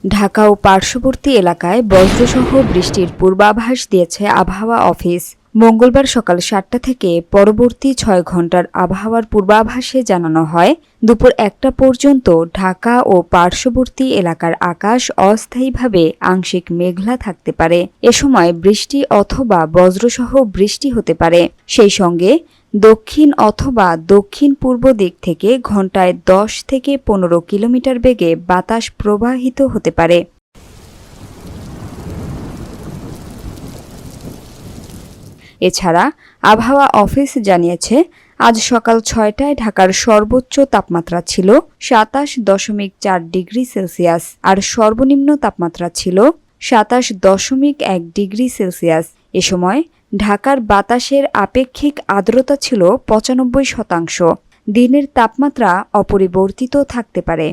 ঢাকা ও পার্শ্ববর্তী এলাকায় বজ্রসহ বৃষ্টির পূর্বাভাস দিয়েছে আবহাওয়া অফিস। মঙ্গলবার সকাল ৭টা থেকে পরবর্তী ৬ ঘণ্টার আবহাওয়ার পূর্বাভাসে জানানো হয়, দুপুর ১টা পর্যন্ত ঢাকা ও পার্শ্ববর্তী এলাকার আকাশ অস্থায়ীভাবে আংশিক মেঘলা থাকতে পারে। এ সময় বৃষ্টি অথবা বজ্রসহ বৃষ্টি হতে পারে। সেই সঙ্গে দক্ষিণ অথবা দক্ষিণ পূর্ব দিক থেকে ঘন্টায় ১০ থেকে ১৫ কিলোমিটার বেগে বাতাস প্রবাহিত হতে পারে। এছাড়া আবহাওয়া অফিস জানিয়েছে, আজ সকাল ৬টায় ঢাকার সর্বোচ্চ তাপমাত্রা ছিল ২৭.৪ ডিগ্রি সেলসিয়াস আর সর্বনিম্ন তাপমাত্রা ছিল ২৭.১ ডিগ্রি সেলসিয়াস। এ সময় ঢাকার বাতাসের আপেক্ষিক আর্দ্রতা ছিল ৯৫%। দিনের তাপমাত্রা অপরিবর্তিত থাকতে পারে।